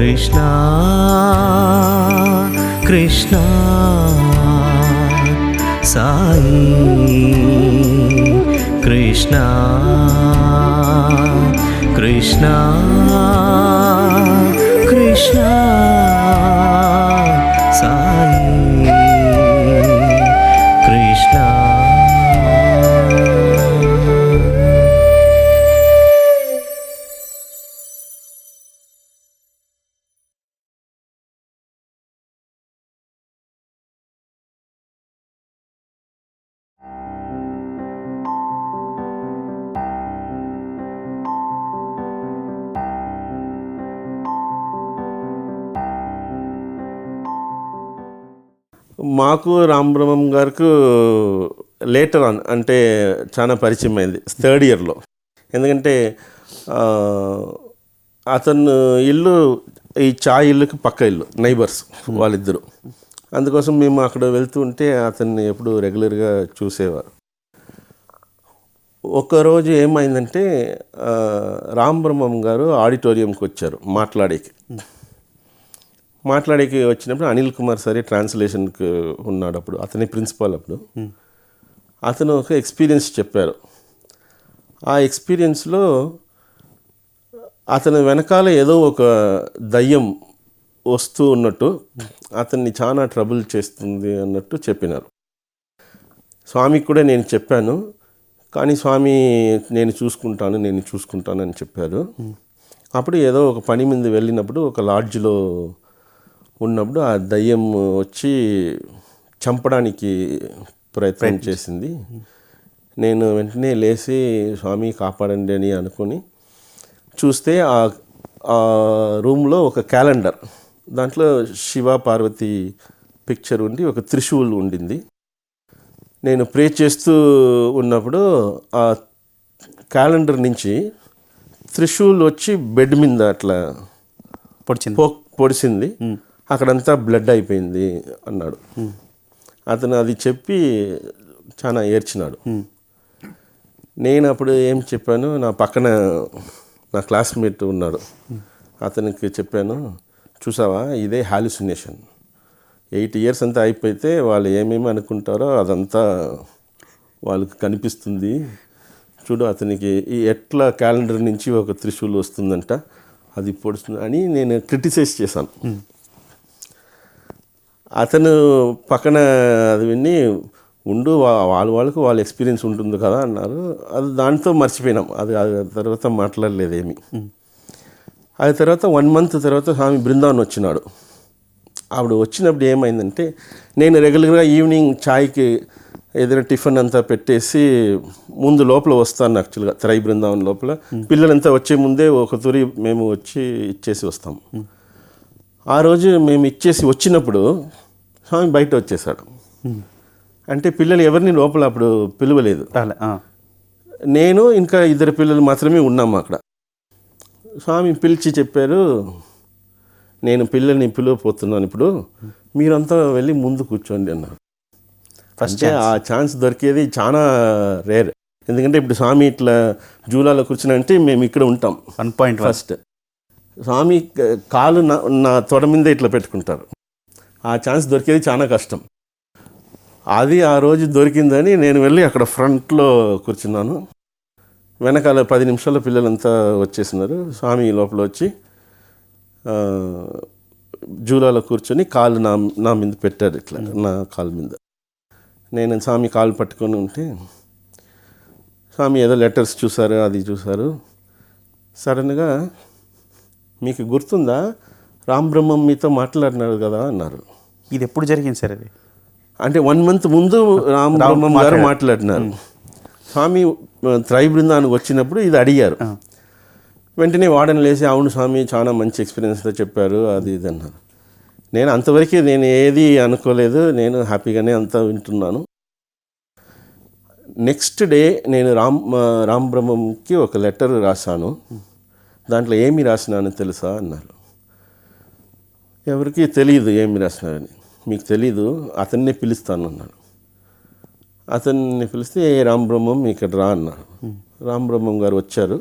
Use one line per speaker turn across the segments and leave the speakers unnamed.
కృష్ణ కృష్ణ సాయి కృష్ణ కృష్ణ కృష్ణ సాయి కృష్ణ.
మాకు రామబ్రహ్మం గారికి later on అంటే చాలా పరిచయం అయింది థర్డ్ ఇయర్లో. ఎందుకంటే అతను ఇల్లు ఈ చాయ్ ఇల్లుకి పక్క ఇల్లు, నైబర్స్ వాళ్ళిద్దరు. అందుకోసం మేము అక్కడ వెళ్తూ ఉంటే అతన్ని ఎప్పుడు రెగ్యులర్గా చూసేవారు. ఒకరోజు ఏమైందంటే రామబ్రహ్మం గారు ఆడిటోరియంకి వచ్చారు మాట్లాడేకి వచ్చినప్పుడు అనిల్ కుమార్ సరే ట్రాన్స్లేషన్కి ఉన్నాడు. అప్పుడు అతని ప్రిన్సిపాల్. అప్పుడు అతను ఒక ఎక్స్పీరియన్స్ చెప్పారు. ఆ ఎక్స్పీరియన్స్లో అతని వెనకాల ఏదో ఒక దయ్యం వస్తూ ఉన్నట్టు, అతన్ని చాలా ట్రబుల్ చేస్తుంది అన్నట్టు చెప్పినారు. స్వామికి కూడా నేను చెప్పాను, కానీ స్వామి నేను చూసుకుంటాను అని చెప్పారు. అప్పుడు ఏదో ఒక పని మీద వెళ్ళినప్పుడు ఒక లాడ్జ్లో ఉన్నప్పుడు ఆ దయ్యం వచ్చి చంపడానికి ప్రయత్నం చేసింది. నేను వెంటనే లేచి స్వామి కాపాడండి అని అనుకుని చూస్తే ఆ రూమ్లో ఒక క్యాలెండర్, దాంట్లో శివ పార్వతి పిక్చర్ ఉండి ఒక త్రిశూల్ ఉండింది. నేను ప్రే చేస్తూ ఉన్నప్పుడు ఆ క్యాలెండర్ నుంచి త్రిశూల్ వచ్చి బెడ్ మీద అట్లా పొడిచింది. అక్కడంతా బ్లడ్ అయిపోయింది అన్నాడు. అతను అది చెప్పి చాలా ఏడ్చినాడు. నేను అప్పుడు ఏం చెప్పాను, నా పక్కన నా క్లాస్మేట్ ఉన్నాడు, అతనికి చెప్పాను, చూసావా ఇదే హాలుసినేషన్. 8 years అంతా అయిపోతే వాళ్ళు ఏమేమి అనుకుంటారో అదంతా వాళ్ళకి కనిపిస్తుంది. చూడు అతనికి ఎట్లా క్యాలెండర్ నుంచి ఒక త్రిశూల్ వస్తుందంట, అది పొడుస్తుంది అని నేను క్రిటిసైజ్ చేశాను. అతను పక్కన అది విని ఉండు వాళ్ళ ఎక్స్పీరియన్స్ ఉంటుంది కదా అన్నారు. అది దాంతో మర్చిపోయినాం. అది తర్వాత మాట్లాడలేదు ఏమి. అది తర్వాత 1 month తర్వాత స్వామి బృందావన్ వచ్చినాడు. అప్పుడు వచ్చినప్పుడు ఏమైందంటే, నేను రెగ్యులర్గా ఈవినింగ్ ఛాయ్కి ఏదైనా టిఫిన్ అంతా పెట్టేసి ముందు లోపల వస్తాను. యాక్చువల్గా త్రై బృందావన్ లోపల పిల్లలంతా వచ్చే ముందే ఒక తురి మేము వచ్చి ఇచ్చేసి వస్తాం. ఆ రోజు మేము ఇచ్చేసి వచ్చినప్పుడు స్వామి బయట వచ్చేసాడు. అంటే పిల్లలు ఎవరిని లోపల అప్పుడు పిలవలేదు. నేను ఇంకా 2 పిల్లలు మాత్రమే ఉన్నాము అక్కడ. స్వామి పిలిచి చెప్పారు, నేను పిల్లల్ని పిలవపోతున్నాను, ఇప్పుడు మీరంతా వెళ్ళి ముందు కూర్చోండి అన్నారు. ఫస్ట్ ఆ ఛాన్స్ దొరికేది చాలా రేర్. ఎందుకంటే ఇప్పుడు స్వామి ఇట్లా జూలాలో కూర్చునంటే మేము ఇక్కడ ఉంటాం. ఫస్ట్ స్వామి కాలు నా తొడ మీద ఇట్లా పెట్టుకుంటారు. ఆ ఛాన్స్ దొరికేది చాలా కష్టం. అది ఆ రోజు దొరికిందని నేను వెళ్ళి అక్కడ ఫ్రంట్లో కూర్చున్నాను. వెనకాల 10 నిమిషాల పిల్లలంతా వచ్చేసినారు. స్వామి లోపల వచ్చి జూలాలో కూర్చొని కాలు నా మీద పెట్టారు, ఇట్లా నా కాలు మీద. నేను స్వామి కాలు పట్టుకొని ఉంటే స్వామి ఏదో లెటర్స్ చూసారు, అది చూసారు. సడన్గా మీకు గుర్తుందా రామబ్రహ్మం మీతో మాట్లాడినారు కదా అన్నారు.
ఇది ఎప్పుడు జరిగింది సార్? అది
అంటే 1 month ముందు రామబ్రహ్మం గారు మాట్లాడినారు. స్వామి త్రై బృందానికి వచ్చినప్పుడు ఇది అడిగారు. వెంటనే వాడని లేసి అవును స్వామి చాలా మంచి ఎక్స్పీరియన్స్తో చెప్పారు, అది ఇది అన్నారు. నేను అంతవరకు నేను ఏది అనుకోలేదు, నేను హ్యాపీగానే అంతా వింటున్నాను. నెక్స్ట్ డే నేను రామబ్రహ్మంకి ఒక లెటర్ రాశాను. దాంట్లో ఏమి రాసినాను తెలుసా అన్నారు. ఎవరికి తెలియదు ఏమి రాసినారని. మీకు తెలీదు, అతన్నే పిలుస్తాను అన్నాడు. అతన్ని పిలిస్తే రామబ్రహ్మం ఇక్కడ రా అన్నారు. రామబ్రహ్మం గారు వచ్చారు.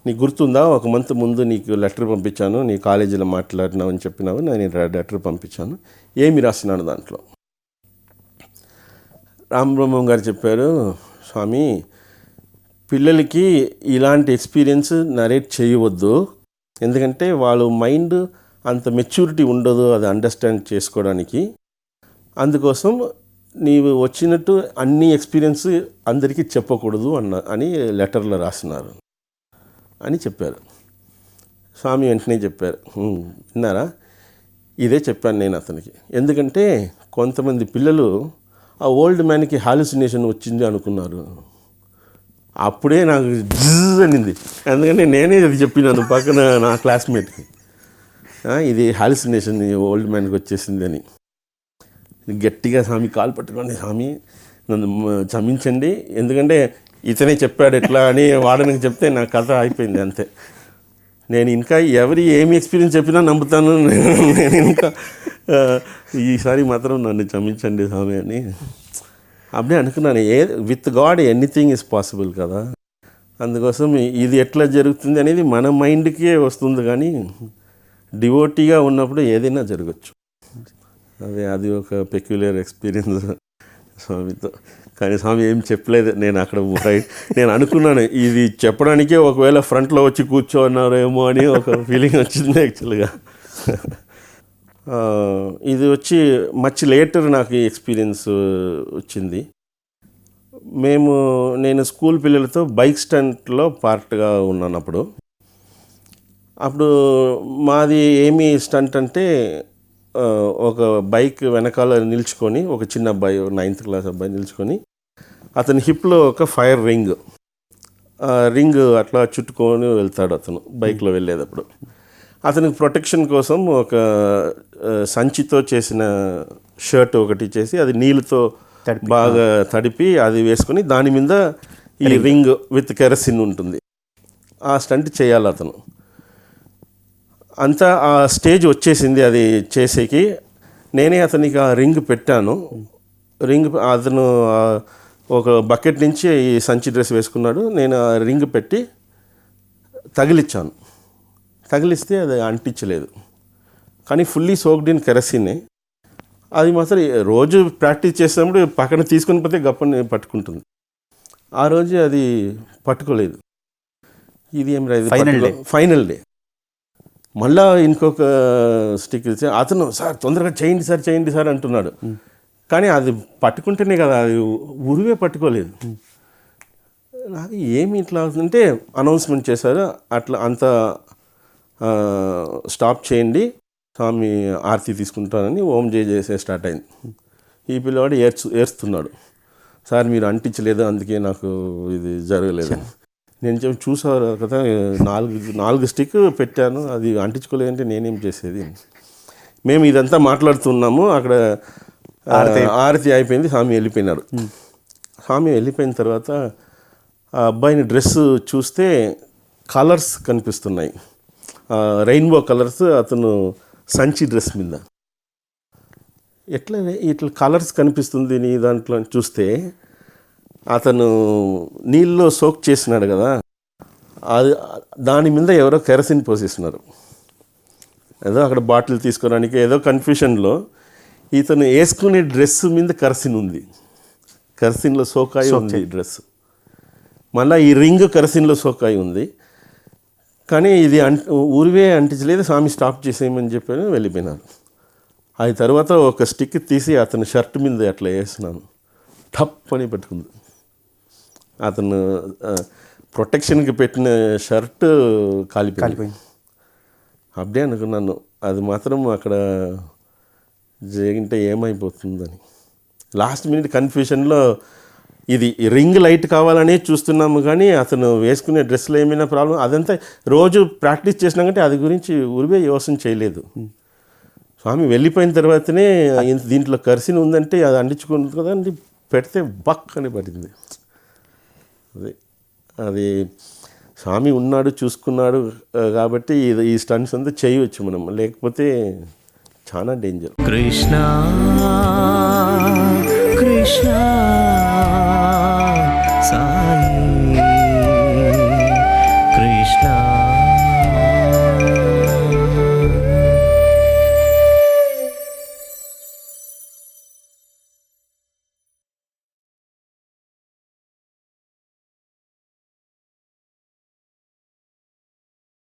నీకు గుర్తుందా, ఒక మంత్ ముందు నీకు లెటర్ పంపించాను, నీ కాలేజీలో మాట్లాడినావు అని చెప్పినావు, నేను లెటర్ పంపించాను, ఏమి రాసినాను దాంట్లో. రామబ్రహ్మం గారు చెప్పారు, స్వామి పిల్లలకి ఇలాంటి ఎక్స్పీరియన్స్ నరేట్ చేయవద్దు, ఎందుకంటే వాళ్ళ మైండ్ అంత మెచ్యూరిటీ ఉండదు అది అండర్స్టాండ్ చేసుకోవడానికి. అందుకోసం నీవు వచ్చినట్టు అన్ని ఎక్స్పీరియన్స్ అందరికీ చెప్పకూడదు అని లెటర్లో రాసినారు అని చెప్పారు. స్వామి వెంటనే చెప్పారు, విన్నారా, ఇదే చెప్పాను నేను అతనికి. ఎందుకంటే కొంతమంది పిల్లలు ఆ ఓల్డ్ మ్యాన్కి హాలుసినేషన్ వచ్చింది అనుకున్నారు. అప్పుడే నాకు జిజ్ అనింది, ఎందుకంటే నేనే అది చెప్పినాను పక్కన నా క్లాస్మేట్కి, ఇది హాలుసినేషన్ ఓల్డ్ మ్యాన్కి వచ్చేసింది అని. గట్టిగా స్వామి కాలు పట్టుకోండి, స్వామి నన్ను క్షమించండి, ఎందుకంటే ఇతనే చెప్పాడు ఎట్లా అని వాడనికి చెప్తే నా కథ అయిపోయింది అంతే. నేను ఇంకా ఎవరి ఏమి ఎక్స్పీరియన్స్ చెప్పినా నమ్ముతాను, నేను ఇంకా ఈసారి మాత్రం నన్ను క్షమించండి స్వామి అని అప్పుడే అనుకున్నాను. With God anything is possible కదా. అందుకోసం ఇది ఎట్లా జరుగుతుంది అనేది మన మైండ్కే వస్తుంది, కానీ డివోటీగా ఉన్నప్పుడు ఏదైనా జరగచ్చు. అది ఒక పెక్యులర్ ఎక్స్పీరియన్స్ స్వామితో. కానీ స్వామి ఏం చెప్పలేదు. నేను అక్కడ నేను అనుకున్నాను ఇది చెప్పడానికే ఒకవేళ ఫ్రంట్లో వచ్చి కూర్చోన్నారేమో అని ఒక ఫీలింగ్ వచ్చింది యాక్చువల్గా. ఇది వచ్చి మచ్ లేటర్ నాకు ఈ ఎక్స్పీరియన్స్ వచ్చింది. నేను స్కూల్ పిల్లలతో బైక్ స్టంట్లో పార్ట్గా ఉన్నాను. అప్పుడు మాది ఏమి స్టంట్ అంటే ఒక బైక్ వెనకాల నిల్చుకొని, ఒక చిన్న అబ్బాయి 9th క్లాస్ అబ్బాయి నిల్చుకొని, అతని హిప్లో ఒక ఫైర్ రింగ్ అట్లా చుట్టుకొని వెళ్తాడు అతను బైక్లో వెళ్ళేటప్పుడు. అతనికి ప్రొటెక్షన్ కోసం ఒక సంచితో చేసిన షర్ట్ ఒకటి చేసి అది నీళ్ళతో బాగా తడిపి అది వేసుకొని దాని మీద ఈ రింగ్ విత్ కెరసిన్ ఉంటుంది. ఆ స్టంట్ చేయాలి అతను. అంతా ఆ స్టేజ్ వచ్చేసింది అది చేసేకి. నేనే అతనికి ఆ రింగ్ పెట్టాను. అతను ఒక బకెట్ నుంచి ఈ సంచి డ్రెస్ వేసుకున్నాడు. నేను ఆ రింగ్ పెట్టి తగిలిస్తే అది అంటించలేదు, కానీ ఫుల్లీ సోక్డ్ ఇన్ కెరసిన్. అది మాత్రం రోజు ప్రాక్టీస్ చేసినప్పుడు పక్కన తీసుకుని పోతే గప్పని పట్టుకుంటుంది. ఆ రోజు అది పట్టుకోలేదు. ఇది ఏం రాదు, ఫైనల్ డే మళ్ళా ఇంకొక స్టిక్ ఇస్తే అతను సార్ తొందరగా చేయండి సార్ అంటున్నాడు. కానీ అది పట్టుకుంటేనే కదా, అది ఉరివే పట్టుకోలేదు. నాకు ఏమి ఇట్లా అవుతుందంటే అనౌన్స్మెంట్ చేశారు, అట్లా అంతా స్టాప్ చేయండి, స్వామి ఆరతి తీసుకుంటానని ఓం జయ చేసే స్టార్ట్ అయింది. ఈ పిల్లవాడు ఏడుస్తున్నాడు, సార్ మీరు అంటించలేదు అందుకే నాకు ఇది జరగలేదు. నేను చూసారు కదా, 4 స్టిక్ పెట్టాను, అది అంటించుకోలేదంటే నేనేం చేసేది. మేము ఇదంతా మాట్లాడుతున్నాము, అక్కడ ఆరతి అయిపోయింది, స్వామి వెళ్ళిపోయినాడు. స్వామి వెళ్ళిపోయిన తర్వాత ఆ అబ్బాయిని డ్రెస్ చూస్తే కలర్స్ కనిపిస్తున్నాయి, రెయిన్బో కలర్స్ అతను సంచి డ్రెస్ మీద. ఇట్లా కలర్స్ కనిపిస్తుంది నీ దాంట్లో చూస్తే, అతను నీళ్ళలో సోక్ చేసినాడు కదా, అది దాని మీద ఎవరో కెరసిన్ పోసేస్తున్నారు. ఏదో అక్కడ బాటిల్ తీసుకోవడానికి ఏదో కన్ఫ్యూషన్లో ఇతను వేసుకునే డ్రెస్ మీద కెరసిన్ ఉంది, కెరసిన్లో సోకాయి ఉంది డ్రెస్. మళ్ళీ ఈ రింగ్ కెరసిన్లో సోకాయి ఉంది, కానీ ఇది ఊరివే అంటించలేదు. స్వామి స్టాప్ చేసేయమని చెప్పాను, వెళ్ళిపోయినాను. అది తర్వాత ఒక స్టిక్ తీసి అతని షర్ట్ మీద అట్లా వేసినాను, టప్ అని పెట్టుకుంది. అతను ప్రొటెక్షన్కి పెట్టిన షర్ట్ కాలిపోయింది. అప్పుడే అనుకున్నాను అది మాత్రం అక్కడ జరిగింటే ఏమైపోతుందని. లాస్ట్ మినిట్ కన్ఫ్యూషన్లో ఇది రింగ్ లైట్ కావాలనే చూస్తున్నాము, కానీ అతను వేసుకునే డ్రెస్లో ఏమైనా ప్రాబ్లం, అదంతా రోజు ప్రాక్టీస్ చేసినాకంటే అది గురించి ఉరివే యోచన చేయలేదు. స్వామి వెళ్ళిపోయిన తర్వాతనే దీంట్లో కెరసిన్ ఉందంటే అది అంటించుకుంటుంది కదా అని పెడితే బక్ అని పడింది. అది స్వామి ఉన్నాడు, చూసుకున్నాడు కాబట్టి ఈ స్టంట్స్ అంతా చేయవచ్చు మనం, లేకపోతే చాలా డేంజర్.
కృష్ణ కృష్ణ సాయి.